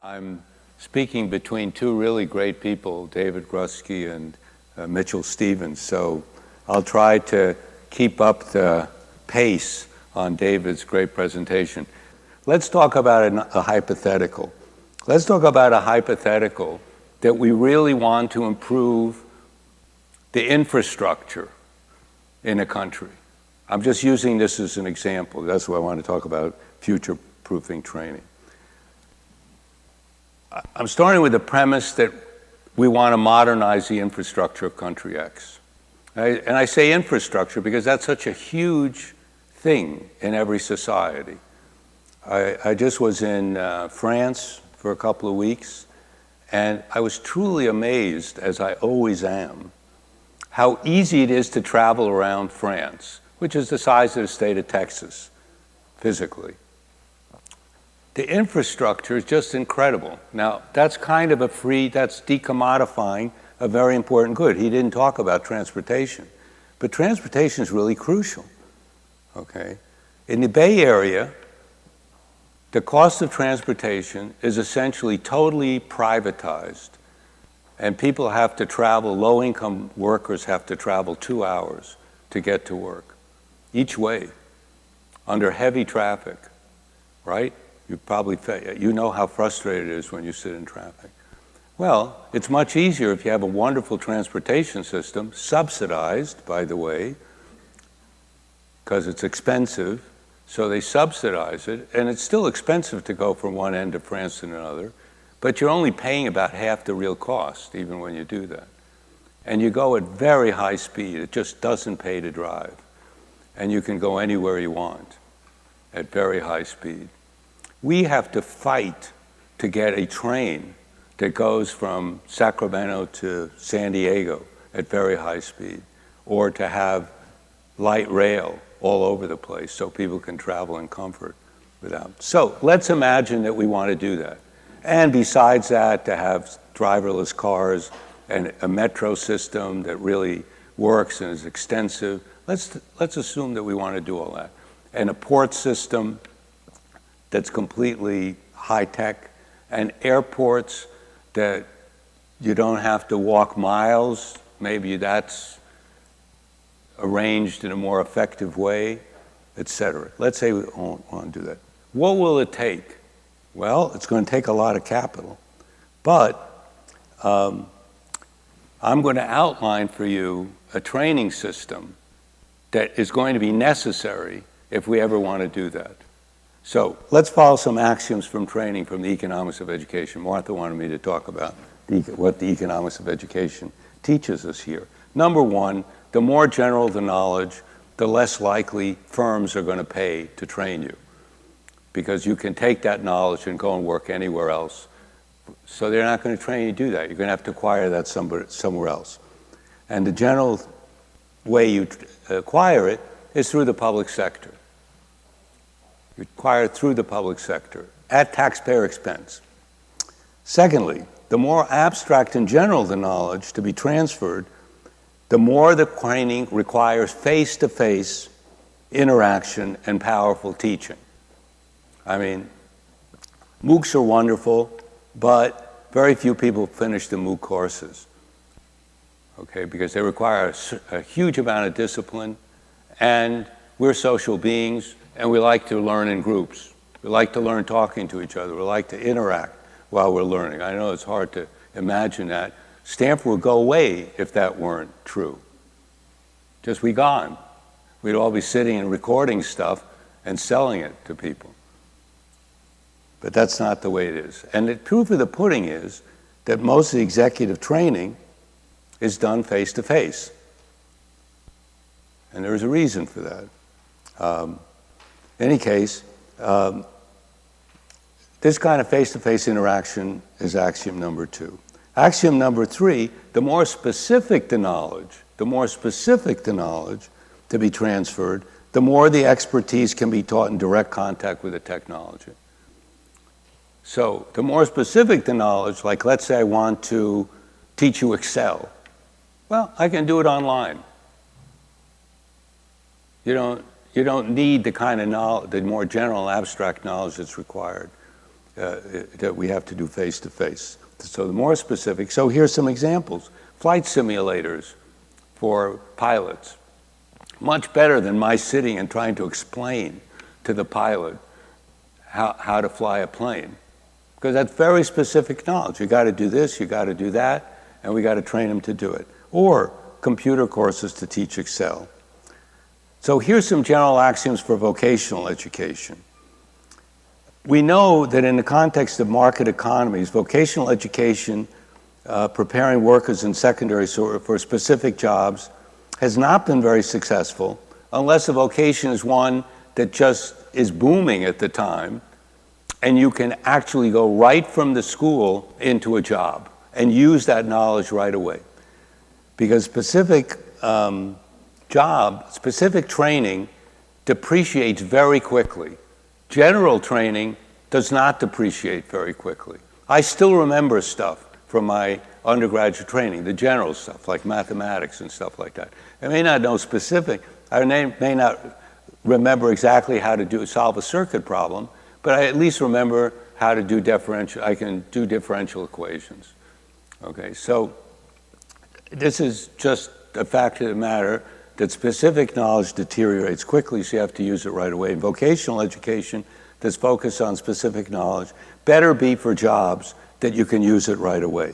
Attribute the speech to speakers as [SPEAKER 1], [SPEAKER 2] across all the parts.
[SPEAKER 1] I'm speaking between two really great people, David Grusky and Mitchell Stevens, so I'll try to keep up the pace on David's great presentation. Let's talk about a hypothetical. Let's talk about a hypothetical that we really want to improve the infrastructure in a country. I'm just using this as an example. That's why I want to talk about future-proofing training. I'm starting with the premise that we want to modernize the infrastructure of country X. And I say infrastructure because that's such a huge thing in every society. I just was in France for a couple of weeks, and I was truly amazed, as I always am, how easy it is to travel around France, which is the size of the state of Texas, physically. The infrastructure is just incredible. Now, that's kind of that's decommodifying a very important good. He didn't talk about transportation, but transportation is really crucial, okay? In the Bay Area, the cost of transportation is essentially totally privatized, and people have to travel, low-income workers have to travel 2 hours to get to work, each way, under heavy traffic, right? You know how frustrated it is when you sit in traffic. Well, it's much easier if you have a wonderful transportation system, subsidized, by the way, because it's expensive, so they subsidize it, and it's still expensive to go from one end of France to another, but you're only paying about half the real cost, even when you do that. And you go at very high speed. It just doesn't pay to drive. And you can go anywhere you want at very high speed. We have to fight to get a train that goes from Sacramento to San Diego at very high speed, or to have light rail all over the place so people can travel in comfort without. So let's imagine that we want to do that. And besides that, to have driverless cars and a metro system that really works and is extensive. Let's assume that we want to do all that. And a port system that's completely high-tech, and airports that you don't have to walk miles. Maybe that's arranged in a more effective way, et cetera. Let's say we want to do that. What will it take? Well, it's going to take a lot of capital. But I'm going to outline for you a training system that is going to be necessary if we ever want to do that. So let's follow some axioms from training from the economics of education. Martha wanted me to talk about what the economics of education teaches us here. Number one, the more general the knowledge, the less likely firms are going to pay to train you, because you can take that knowledge and go and work anywhere else. So they're not going to train you to do that. You're going to have to acquire that somewhere else. And the general way you acquire it is through the public sector. You acquire it through the public sector at taxpayer expense. Secondly, the more abstract and general the knowledge to be transferred, the more the training requires face-to-face interaction and powerful teaching. I mean, MOOCs are wonderful, but very few people finish the MOOC courses, okay, because they require a huge amount of discipline, and we're social beings, and we like to learn in groups. We like to learn talking to each other. We like to interact while we're learning. I know it's hard to imagine that. Stanford would go away if that weren't true. Just be gone. We'd all be sitting and recording stuff and selling it to people. But that's not the way it is. And the proof of the pudding is that most of the executive training is done face-to-face. And there's a reason for that. In any case, this kind of face-to-face interaction is axiom number two. Axiom number three, the more specific the knowledge to be transferred, the more the expertise can be taught in direct contact with the technology. So the more specific the knowledge, like let's say I want to teach you Excel. Well, I can do it online. You don't need the kind of knowledge, the more general abstract knowledge that's required. that we have to do face-to-face. So the more specific, so here's some examples. Flight simulators for pilots. Much better than my sitting and trying to explain to the pilot how to fly a plane. Because that's very specific knowledge. You got to do this, you got to do that, and we got to train them to do it. Or computer courses to teach Excel. So here's some general axioms for vocational education. We know that in the context of market economies, vocational education, preparing workers in secondary for specific jobs, has not been very successful unless the vocation is one that just is booming at the time, and you can actually go right from the school into a job and use that knowledge right away. Because specific training depreciates very quickly. General training does not depreciate very quickly. I still remember stuff from my undergraduate training, the general stuff, like mathematics and stuff like that. I may not know specific, I may not remember exactly how to solve a circuit problem, but I at least remember how to do I can do differential equations. Okay, so this is just a fact of the matter that specific knowledge deteriorates quickly, so you have to use it right away. Vocational education that's focused on specific knowledge better be for jobs that you can use it right away.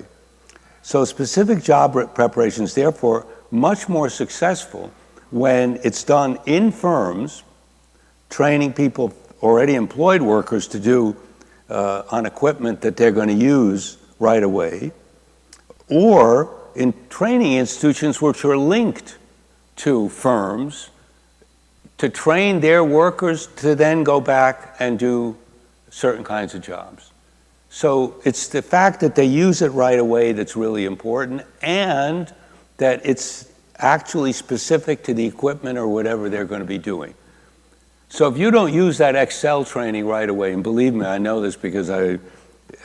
[SPEAKER 1] So specific job preparation is therefore much more successful when it's done in firms, training people, already employed workers to do on equipment that they're going to use right away, or in training institutions which are linked to firms to train their workers to then go back and do certain kinds of jobs. So it's the fact that they use it right away that's really important, and that it's actually specific to the equipment or whatever they're going to be doing. So if you don't use that Excel training right away, and believe me, I know this because I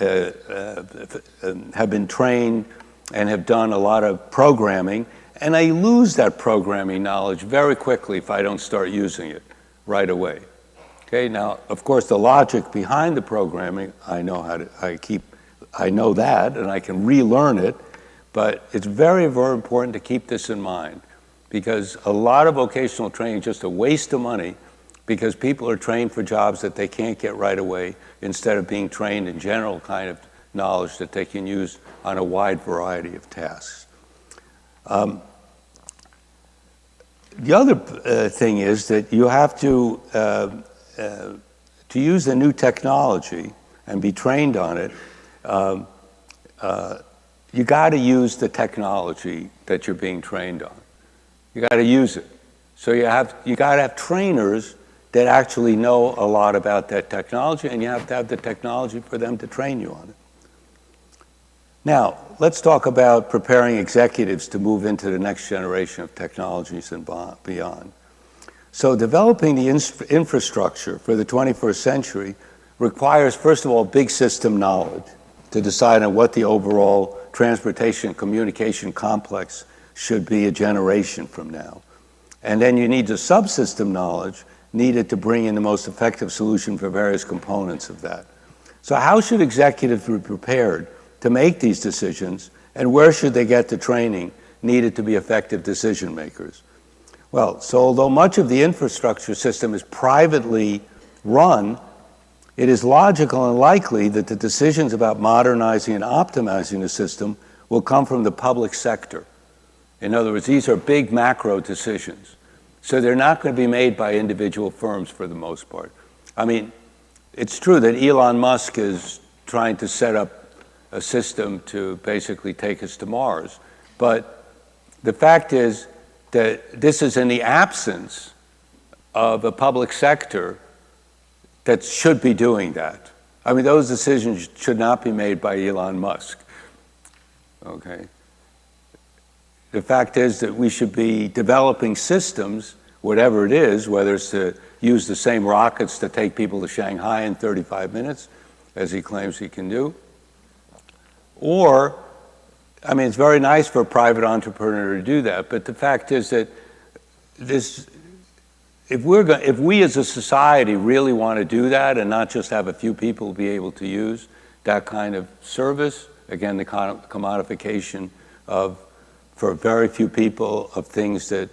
[SPEAKER 1] have been trained and have done a lot of programming, and I lose that programming knowledge very quickly if I don't start using it right away. Okay, now, of course, the logic behind the programming, I know that, and I can relearn it, but it's very, very important to keep this in mind, because a lot of vocational training is just a waste of money because people are trained for jobs that they can't get right away instead of being trained in general kind of knowledge that they can use on a wide variety of tasks. The other thing is that you have to use the new technology and be trained on it. You got to use the technology that you're being trained on. You got to use it. So you got to have trainers that actually know a lot about that technology, and you have to have the technology for them to train you on it. Now, let's talk about preparing executives to move into the next generation of technologies and beyond. So developing the infrastructure for the 21st century requires, first of all, big system knowledge to decide on what the overall transportation and communication complex should be a generation from now. And then you need the subsystem knowledge needed to bring in the most effective solution for various components of that. So how should executives be prepared to make these decisions, and where should they get the training needed to be effective decision makers? Well, so although much of the infrastructure system is privately run, it is logical and likely that the decisions about modernizing and optimizing the system will come from the public sector. In other words, these are big macro decisions. So they're not going to be made by individual firms for the most part. I mean, it's true that Elon Musk is trying to set up a system to basically take us to Mars. But the fact is that this is in the absence of a public sector that should be doing that. I mean, those decisions should not be made by Elon Musk. Okay. The fact is that we should be developing systems, whatever it is, whether it's to use the same rockets to take people to Shanghai in 35 minutes, as he claims he can do, or, I mean, it's very nice for a private entrepreneur to do that, but the fact is that if we as a society really want to do that and not just have a few people be able to use that kind of service, again, the commodification for very few people of things that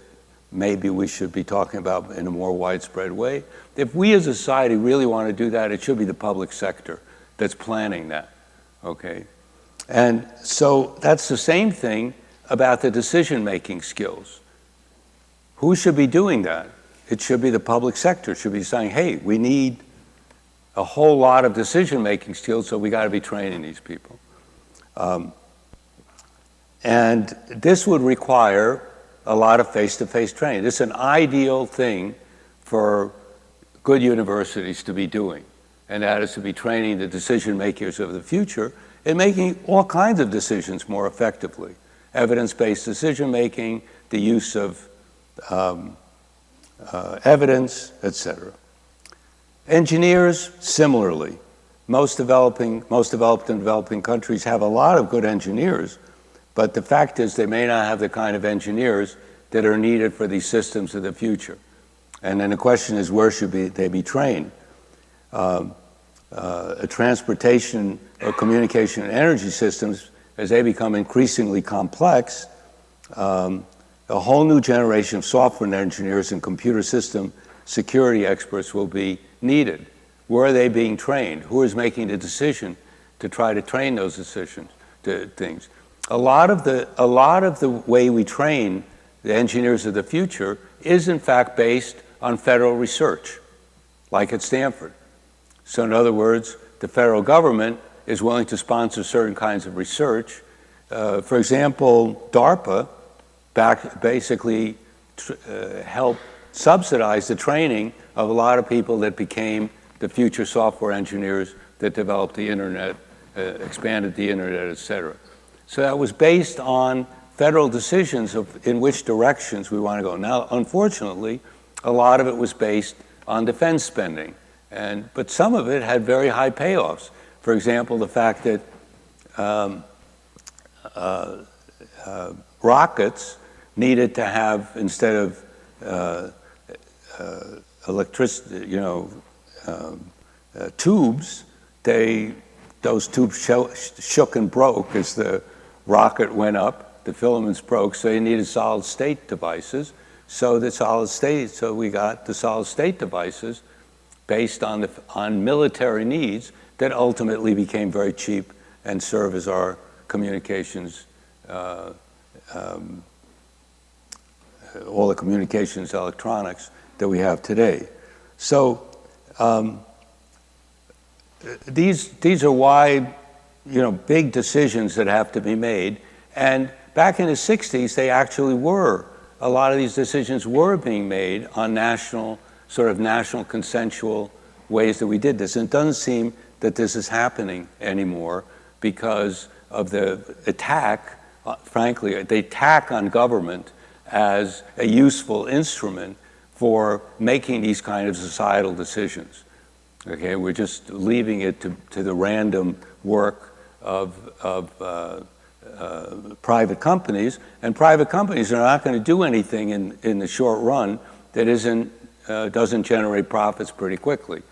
[SPEAKER 1] maybe we should be talking about in a more widespread way. If we as a society really want to do that, it should be the public sector that's planning that, okay? And so that's the same thing about the decision-making skills. Who should be doing that? It should be the public sector. It should be saying, hey, we need a whole lot of decision-making skills, so we got to be training these people. And this would require a lot of face-to-face training. This is an ideal thing for good universities to be doing, and that is to be training the decision-makers of the future in making all kinds of decisions more effectively. Evidence-based decision-making, the use of evidence, etc. Engineers, similarly. Most developed and developing countries have a lot of good engineers, but the fact is they may not have the kind of engineers that are needed for these systems of the future. And then the question is, where should they be trained? Transportation or communication and energy systems, as they become increasingly complex, a whole new generation of software engineers and computer system security experts will be needed. Where are they being trained? Who is making the decision to try to train those decisions to things? A lot of the way we train the engineers of the future is in fact based on federal research, like at Stanford. So in other words, the federal government is willing to sponsor certain kinds of research. For example, DARPA basically helped subsidize the training of a lot of people that became the future software engineers that developed the internet, expanded the internet, et cetera. So that was based on federal decisions of in which directions we want to go. Now, unfortunately, a lot of it was based on defense spending, but some of it had very high payoffs. For example, the fact that rockets needed to have, instead of electricity, tubes, those tubes shook and broke as the rocket went up, the filaments broke, so you needed solid state devices. So we got the solid state devices based on military needs that ultimately became very cheap and serve as our communications, all the communications electronics that we have today. So these are wide, big decisions that have to be made. And back in the 60s, a lot of these decisions were being made on national consensual ways that we did this. And it doesn't seem that this is happening anymore because of the attack, frankly, the attack on government as a useful instrument for making these kind of societal decisions. Okay, we're just leaving it to the random work of private companies, and private companies are not going to do anything in the short run that doesn't generate profits pretty quickly.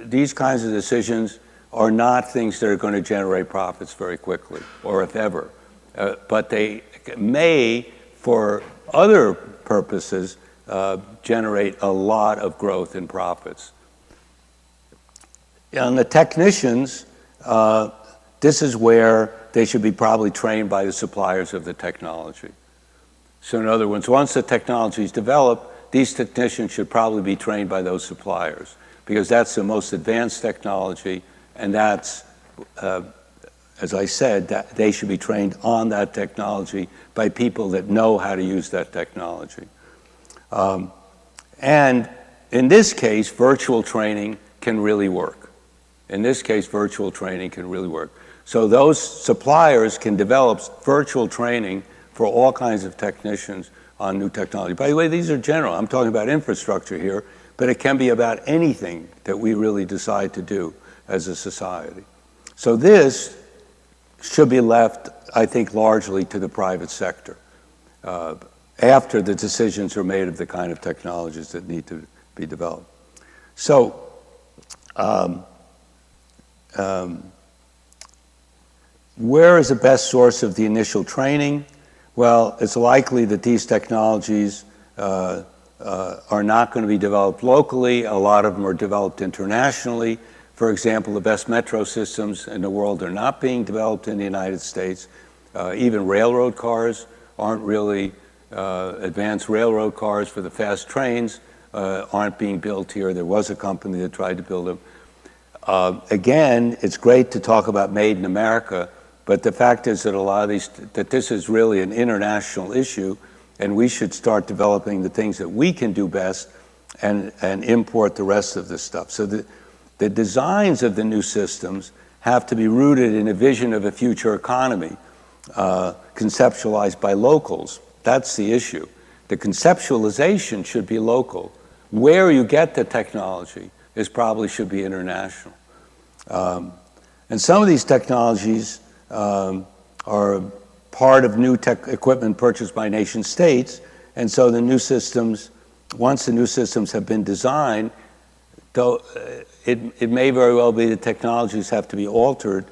[SPEAKER 1] These kinds of decisions are not things that are going to generate profits very quickly, or if ever. But they may, for other purposes, generate a lot of growth in profits. And the technicians, this is where they should be probably trained by the suppliers of the technology. So in other words, once the technology is developed, these technicians should probably be trained by those suppliers because that's the most advanced technology, and that's, as I said, that they should be trained on that technology by people that know how to use that technology. And in this case, virtual training can really work. In this case, virtual training can really work. So those suppliers can develop virtual training for all kinds of technicians on new technology. By the way, these are general. I'm talking about infrastructure here, but it can be about anything that we really decide to do as a society. So this should be left, I think, largely to the private sector. after the decisions are made of the kind of technologies that need to be developed. So, where is the best source of the initial training? Well, it's likely that these technologies are not going to be developed locally. A lot of them are developed internationally. For example, the best metro systems in the world are not being developed in the United States. Even railroad cars aren't really, advanced railroad cars for the fast trains aren't being built here. There was a company that tried to build them. Again, it's great to talk about made in America, but the fact is that a lot of these, that this is really an international issue, and we should start developing the things that we can do best and import the rest of this stuff. So the designs of the new systems have to be rooted in a vision of a future economy, conceptualized by locals. That's the issue. The conceptualization should be local. Where you get the technology is probably should be international. And some of these technologies are part of new tech equipment purchased by nation states, and so the new systems, once the new systems have been designed, though it may very well be the technologies have to be altered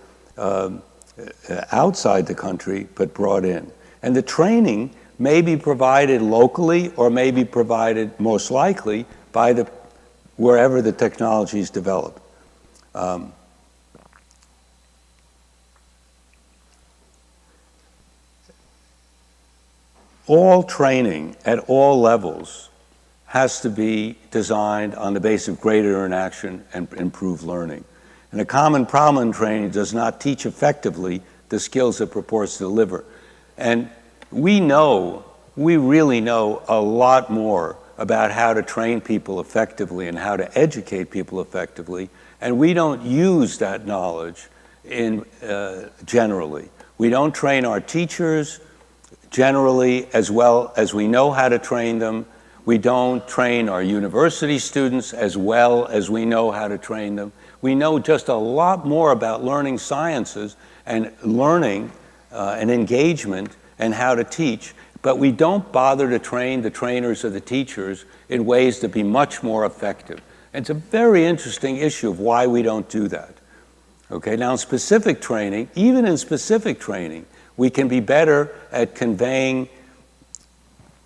[SPEAKER 1] outside the country, but brought in. And the training may be provided locally or may be provided most likely by wherever the technology is developed. All training at all levels has to be designed on the basis of greater interaction and improved learning. And a common problem in training does not teach effectively the skills it purports to deliver. And we really know a lot more about how to train people effectively and how to educate people effectively, and we don't use that knowledge generally. We don't train our teachers generally as well as we know how to train them. We don't train our university students as well as we know how to train them. We know just a lot more about learning sciences and learning and engagement and how to teach, but we don't bother to train the trainers or the teachers in ways to be much more effective. And it's a very interesting issue of why we don't do that. Okay, now in specific training, even in specific training, we can be better at conveying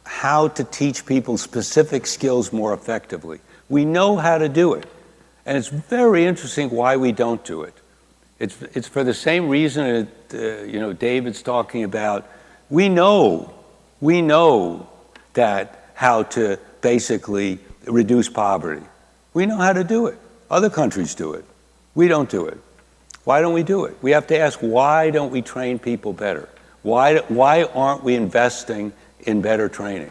[SPEAKER 1] how to teach people specific skills more effectively. We know how to do it. And it's very interesting why we don't do it. It's for the same reason that David's talking about. We know that how to basically reduce poverty. We know how to do it. Other countries do it. We don't do it. Why don't we do it? We have to ask, why don't we train people better? Why aren't we investing in better training?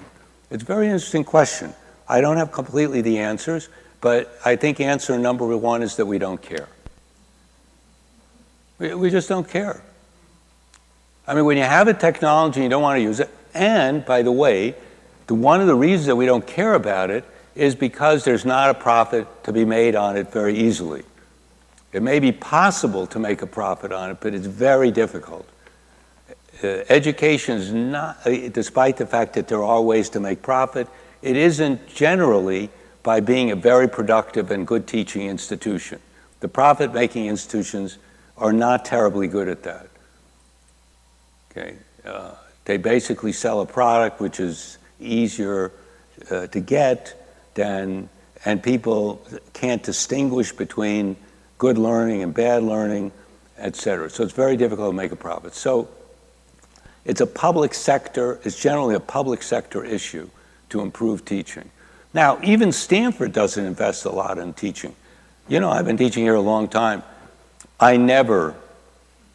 [SPEAKER 1] It's a very interesting question. I don't have completely the answers, but I think answer number one is that we don't care. We just don't care. I mean, when you have a technology, you don't want to use it. And, by the way, one of the reasons that we don't care about it is because there's not a profit to be made on it very easily. It may be possible to make a profit on it, but it's very difficult. Education is not, despite the fact that there are ways to make profit, it isn't generally by being a very productive and good teaching institution. The profit-making institutions are not terribly good at that. Okay, they basically sell a product which is easier to get and people can't distinguish between good learning and bad learning, et cetera. So it's very difficult to make a profit. So it's generally a public sector issue to improve teaching. Now, even Stanford doesn't invest a lot in teaching. I've been teaching here a long time. I never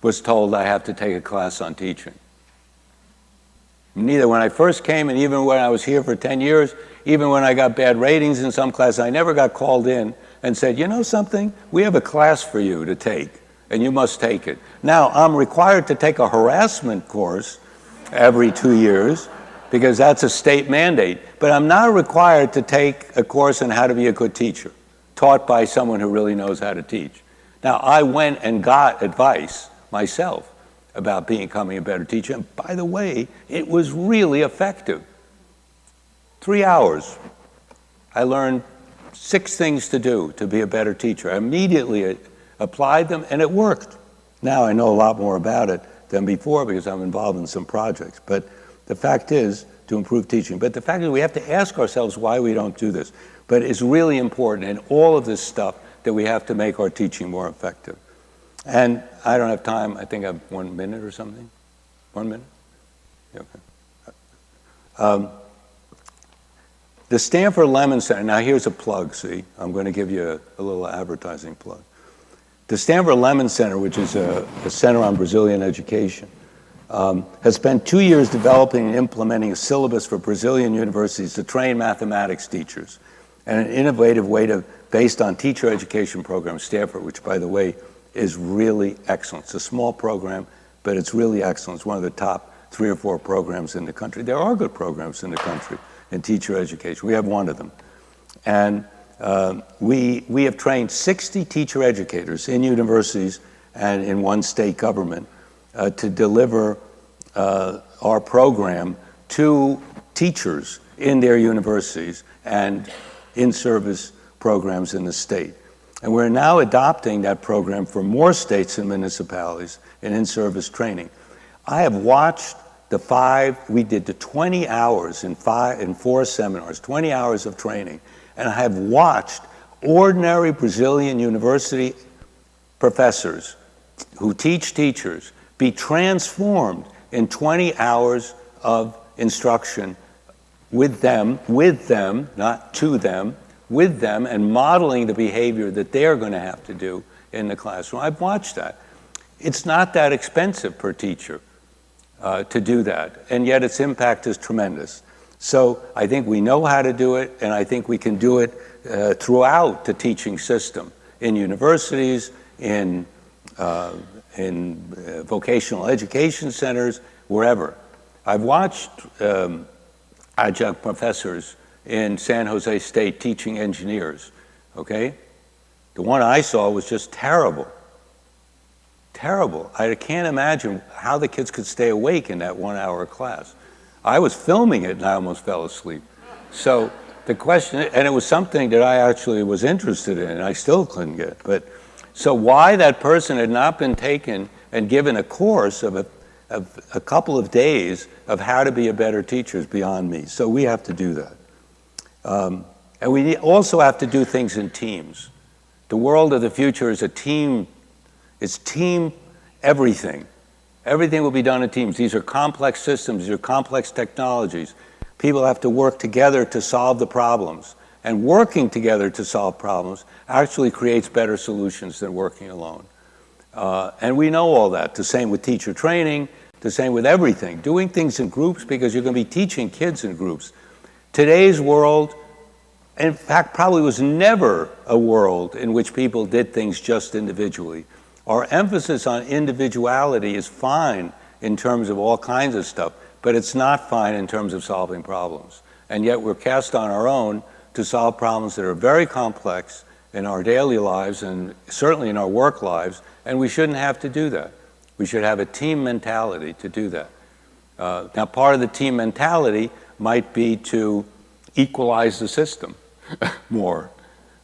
[SPEAKER 1] was told I have to take a class on teaching. Neither when I first came and even when I was here for 10 years, even when I got bad ratings in some classes, I never got called in and said, you know something, we have a class for you to take and you must take it. Now, I'm required to take a harassment course every 2 years because that's a state mandate, but I'm not required to take a course on how to be a good teacher, taught by someone who really knows how to teach. Now, I went and got advice myself about becoming a better teacher, and by the way, it was really effective. 3 hours. I learned 6 things to do to be a better teacher. I immediately applied them, and it worked. Now I know a lot more about it than before because I'm involved in some projects. But the fact is, to improve teaching. But the fact is, we have to ask ourselves why we don't do this. But it's really important in all of this stuff that we have to make our teaching more effective. And I don't have time. I think I have 1 minute or something. 1 minute? Yeah, okay. The Stanford Lemon Center, now here's a plug, see? I'm going to give you a little advertising plug. The Stanford Lemon Center, which is a center on Brazilian education, has spent 2 years developing and implementing a syllabus for Brazilian universities to train mathematics teachers, and an innovative way based on teacher education program, Stanford, which, by the way, is really excellent. It's a small program, but it's really excellent. It's one of the top 3 or 4 programs in the country. There are good programs in the country in teacher education. We have one of them. And we have trained 60 teacher educators in universities and in one state government to deliver our program to teachers in their universities and in-service programs in the state. And we're now adopting that program for more states and municipalities in in-service training. I have watched we did the 20 hours in 4 seminars, 20 hours of training, and I have watched ordinary Brazilian university professors who teach teachers be transformed in 20 hours of instruction with them, not to them, with them, and modeling the behavior that they're going to have to do in the classroom. I've watched that. It's not that expensive per teacher to do that, and yet its impact is tremendous. So I think we know how to do it, and I think we can do it throughout the teaching system, in universities, in vocational education centers, wherever. I've watched adjunct professors in San Jose State teaching engineers, okay? The one I saw was just terrible. Terrible. I can't imagine how the kids could stay awake in that 1 hour class. I was filming it and I almost fell asleep. So the question, and it was something that I actually was interested in and I still couldn't get. But so why that person had not been taken and given a course of a couple of days of how to be a better teacher is beyond me. So we have to do that. And we also have to do things in teams. The world of the future is a team. It's team everything. Everything will be done in teams. These are complex systems. These are complex technologies. People have to work together to solve the problems. And working together to solve problems actually creates better solutions than working alone. And we know all that. The same with teacher training, the same with everything. Doing things in groups because you're going to be teaching kids in groups. Today's world, in fact, probably was never a world in which people did things just individually. Our emphasis on individuality is fine in terms of all kinds of stuff, but it's not fine in terms of solving problems. And yet we're cast on our own to solve problems that are very complex in our daily lives and certainly in our work lives, and we shouldn't have to do that. We should have a team mentality to do that. Now, part of the team mentality might be to equalize the system more,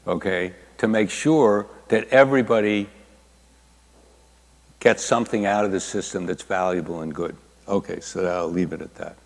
[SPEAKER 1] okay, to make sure that everybody gets something out of the system that's valuable and good. Okay, so I'll leave it at that.